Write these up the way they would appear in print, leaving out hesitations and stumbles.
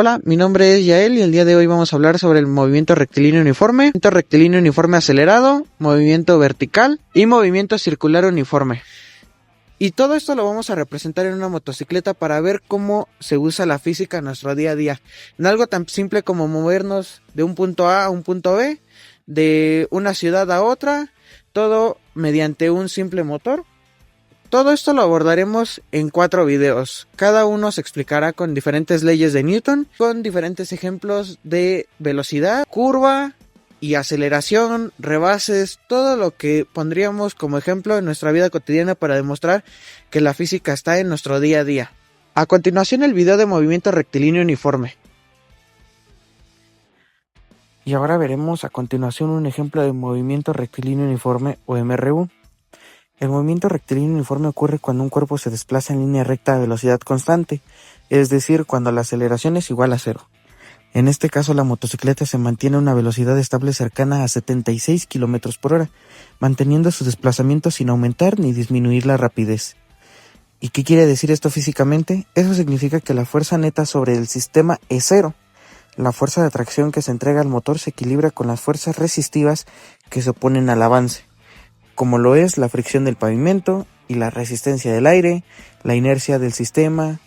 Hola, mi nombre es Yael y el día de hoy vamos a hablar sobre el movimiento rectilíneo uniforme, movimiento rectilíneo uniforme acelerado, movimiento vertical y movimiento circular uniforme. Y todo esto lo vamos a representar en una motocicleta para ver cómo se usa la física en nuestro día a día. En algo tan simple como movernos de un punto A a un punto B, de una ciudad a otra, todo mediante un simple motor. Todo esto lo abordaremos en 4 videos. Cada uno se explicará con diferentes leyes de Newton, con diferentes ejemplos de velocidad, curva y aceleración, rebases, todo lo que pondríamos como ejemplo en nuestra vida cotidiana para demostrar que la física está en nuestro día a día. A continuación el video de movimiento rectilíneo uniforme. Y ahora veremos a continuación un ejemplo de movimiento rectilíneo uniforme o MRU. El movimiento rectilíneo uniforme ocurre cuando un cuerpo se desplaza en línea recta a velocidad constante, es decir, cuando la aceleración es igual a 0. En este caso, la motocicleta se mantiene a una velocidad estable cercana a 76 km por hora, manteniendo su desplazamiento sin aumentar ni disminuir la rapidez. ¿Y qué quiere decir esto físicamente? Eso significa que la fuerza neta sobre el sistema es 0. La fuerza de atracción que se entrega al motor se equilibra con las fuerzas resistivas que se oponen al avance, como lo es la fricción del pavimento y la resistencia del aire, la inercia del sistema.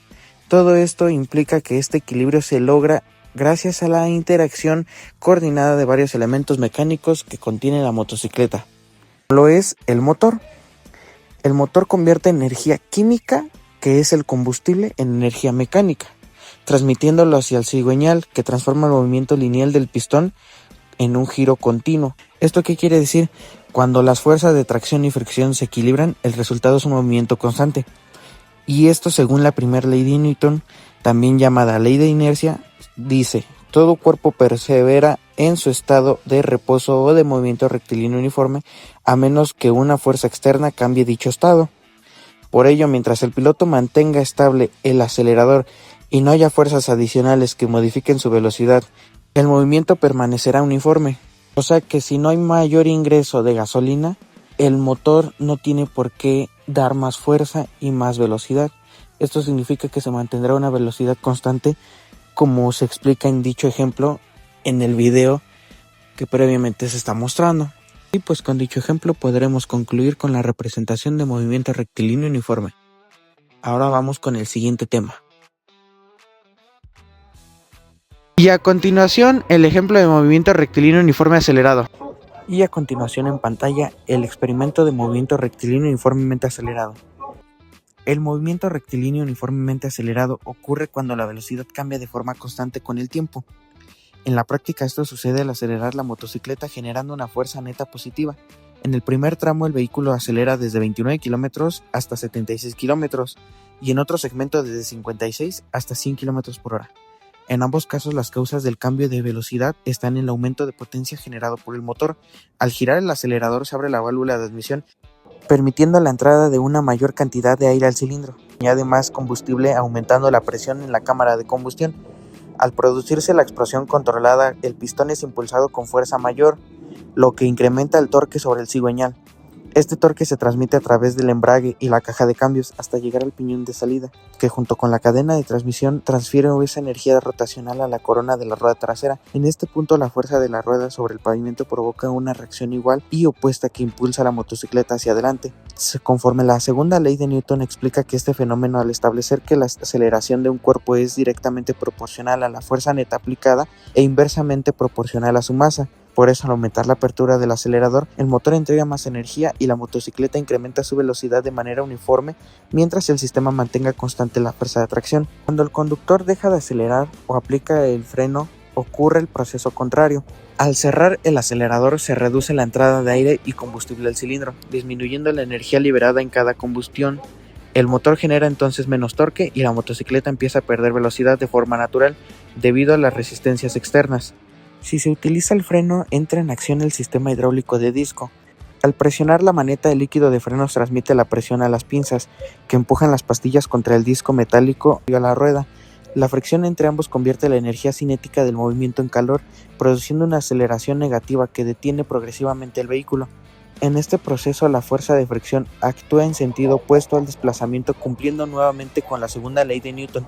Todo esto implica que este equilibrio se logra gracias a la interacción coordinada de varios elementos mecánicos que contiene la motocicleta. Lo es el motor. El motor convierte energía química, que es el combustible, en energía mecánica, transmitiéndolo hacia el cigüeñal, que transforma el movimiento lineal del pistón en un giro continuo. ¿Esto qué quiere decir? Cuando las fuerzas de tracción y fricción se equilibran, el resultado es un movimiento constante. Y esto, según la primera ley de Newton, también llamada ley de inercia, dice: todo cuerpo persevera en su estado de reposo o de movimiento rectilíneo uniforme, a menos que una fuerza externa cambie dicho estado. Por ello, mientras el piloto mantenga estable el acelerador y no haya fuerzas adicionales que modifiquen su velocidad, el movimiento permanecerá uniforme. O sea que si no hay mayor ingreso de gasolina, el motor no tiene por qué dar más fuerza y más velocidad. Esto significa que se mantendrá una velocidad constante, como se explica en dicho ejemplo en el video que previamente se está mostrando. Y pues con dicho ejemplo podremos concluir con la representación de movimiento rectilíneo uniforme. Ahora vamos con el siguiente tema. Y a continuación el ejemplo de movimiento rectilíneo uniforme acelerado. Y a continuación en pantalla el experimento de movimiento rectilíneo uniformemente acelerado. El movimiento rectilíneo uniformemente acelerado ocurre cuando la velocidad cambia de forma constante con el tiempo. En la práctica esto sucede al acelerar la motocicleta generando una fuerza neta positiva. En el primer tramo el vehículo acelera desde 29 km hasta 76 km y en otro segmento desde 56 hasta 100 km por hora. En ambos casos las causas del cambio de velocidad están en el aumento de potencia generado por el motor. Al girar el acelerador se abre la válvula de admisión, permitiendo la entrada de una mayor cantidad de aire al cilindro. Añade más combustible aumentando la presión en la cámara de combustión. Al producirse la explosión controlada, el pistón es impulsado con fuerza mayor, lo que incrementa el torque sobre el cigüeñal. Este torque se transmite a través del embrague y la caja de cambios hasta llegar al piñón de salida, que junto con la cadena de transmisión transfiere esa energía rotacional a la corona de la rueda trasera. En este punto la fuerza de la rueda sobre el pavimento provoca una reacción igual y opuesta que impulsa a la motocicleta hacia adelante. Conforme la segunda ley de Newton explica que este fenómeno, al establecer que la aceleración de un cuerpo es directamente proporcional a la fuerza neta aplicada e inversamente proporcional a su masa. Por eso, al aumentar la apertura del acelerador, el motor entrega más energía y la motocicleta incrementa su velocidad de manera uniforme, mientras el sistema mantenga constante la fuerza de tracción. Cuando el conductor deja de acelerar o aplica el freno, ocurre el proceso contrario. Al cerrar el acelerador se reduce la entrada de aire y combustible al cilindro, disminuyendo la energía liberada en cada combustión. El motor genera entonces menos torque y la motocicleta empieza a perder velocidad de forma natural debido a las resistencias externas. Si se utiliza el freno, entra en acción el sistema hidráulico de disco. Al presionar la maneta, el líquido de frenos transmite la presión a las pinzas, que empujan las pastillas contra el disco metálico y a la rueda. La fricción entre ambos convierte la energía cinética del movimiento en calor, produciendo una aceleración negativa que detiene progresivamente el vehículo. En este proceso, la fuerza de fricción actúa en sentido opuesto al desplazamiento, cumpliendo nuevamente con la segunda ley de Newton.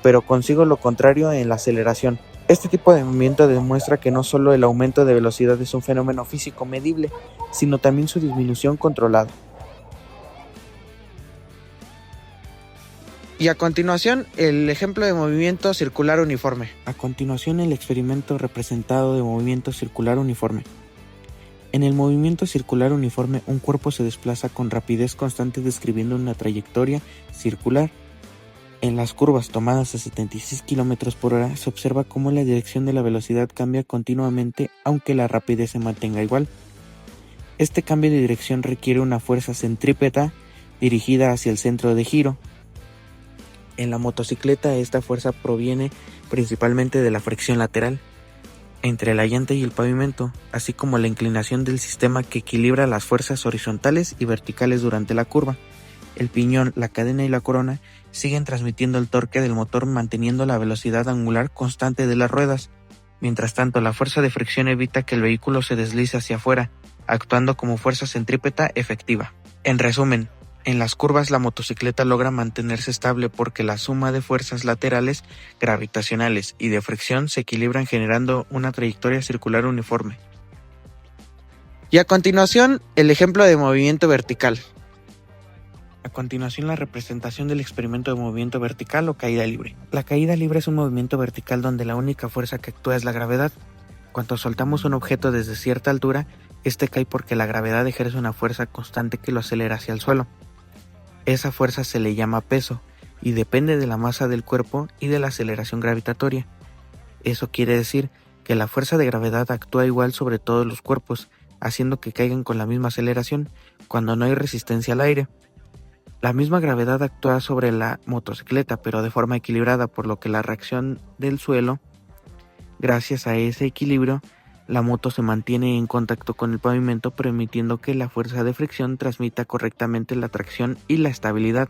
pero consigo lo contrario en la aceleración. Este tipo de movimiento demuestra que no solo el aumento de velocidad es un fenómeno físico medible, sino también su disminución controlada. Y a continuación, el ejemplo de movimiento circular uniforme. A continuación, el experimento representado de movimiento circular uniforme. En el movimiento circular uniforme, un cuerpo se desplaza con rapidez constante describiendo una trayectoria circular. En las curvas tomadas a 76 km por hora se observa cómo la dirección de la velocidad cambia continuamente aunque la rapidez se mantenga igual. Este cambio de dirección requiere una fuerza centrípeta dirigida hacia el centro de giro. En la motocicleta esta fuerza proviene principalmente de la fricción lateral entre la llanta y el pavimento, así como la inclinación del sistema que equilibra las fuerzas horizontales y verticales durante la curva. El piñón, la cadena y la corona siguen transmitiendo el torque del motor manteniendo la velocidad angular constante de las ruedas. Mientras tanto, la fuerza de fricción evita que el vehículo se deslice hacia afuera, actuando como fuerza centrípeta efectiva. En resumen, en las curvas la motocicleta logra mantenerse estable porque la suma de fuerzas laterales, gravitacionales y de fricción se equilibran generando una trayectoria circular uniforme. Y a continuación, el ejemplo de movimiento vertical. A continuación, la representación del experimento de movimiento vertical o caída libre. La caída libre es un movimiento vertical donde la única fuerza que actúa es la gravedad. Cuando soltamos un objeto desde cierta altura, este cae porque la gravedad ejerce una fuerza constante que lo acelera hacia el suelo. Esa fuerza se le llama peso y depende de la masa del cuerpo y de la aceleración gravitatoria. Eso quiere decir que la fuerza de gravedad actúa igual sobre todos los cuerpos, haciendo que caigan con la misma aceleración cuando no hay resistencia al aire. La misma gravedad actúa sobre la motocicleta, pero de forma equilibrada, por lo que la reacción del suelo, gracias a ese equilibrio, la moto se mantiene en contacto con el pavimento, permitiendo que la fuerza de fricción transmita correctamente la tracción y la estabilidad.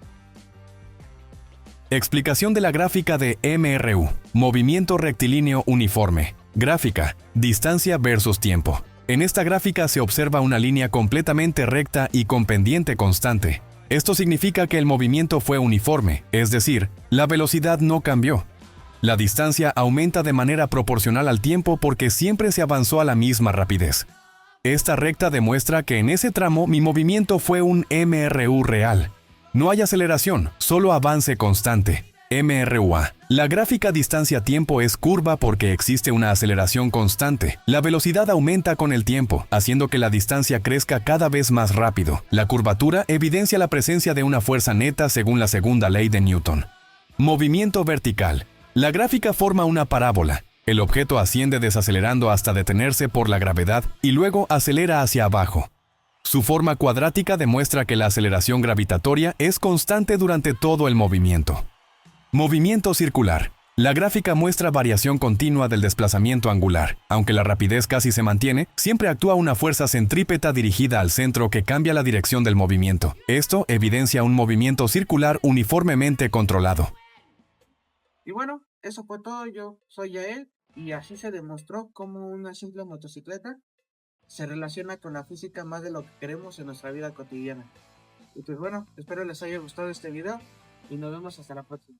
Explicación de la gráfica de MRU, movimiento rectilíneo uniforme. Gráfica, distancia versus tiempo. En esta gráfica se observa una línea completamente recta y con pendiente constante. Esto significa que el movimiento fue uniforme, es decir, la velocidad no cambió. La distancia aumenta de manera proporcional al tiempo porque siempre se avanzó a la misma rapidez. Esta recta demuestra que en ese tramo mi movimiento fue un MRU real. No hay aceleración, solo avance constante. MRUA. La gráfica distancia-tiempo es curva porque existe una aceleración constante. La velocidad aumenta con el tiempo, haciendo que la distancia crezca cada vez más rápido. La curvatura evidencia la presencia de una fuerza neta según la segunda ley de Newton. Movimiento vertical. La gráfica forma una parábola. El objeto asciende desacelerando hasta detenerse por la gravedad y luego acelera hacia abajo. Su forma cuadrática demuestra que la aceleración gravitatoria es constante durante todo el movimiento. Movimiento circular. La gráfica muestra variación continua del desplazamiento angular. Aunque la rapidez casi se mantiene, siempre actúa una fuerza centrípeta dirigida al centro que cambia la dirección del movimiento. Esto evidencia un movimiento circular uniformemente controlado. Y bueno, eso fue todo. Yo soy Yael y así se demostró cómo una simple motocicleta se relaciona con la física más de lo que queremos en nuestra vida cotidiana. Y pues bueno, espero les haya gustado este video y nos vemos hasta la próxima.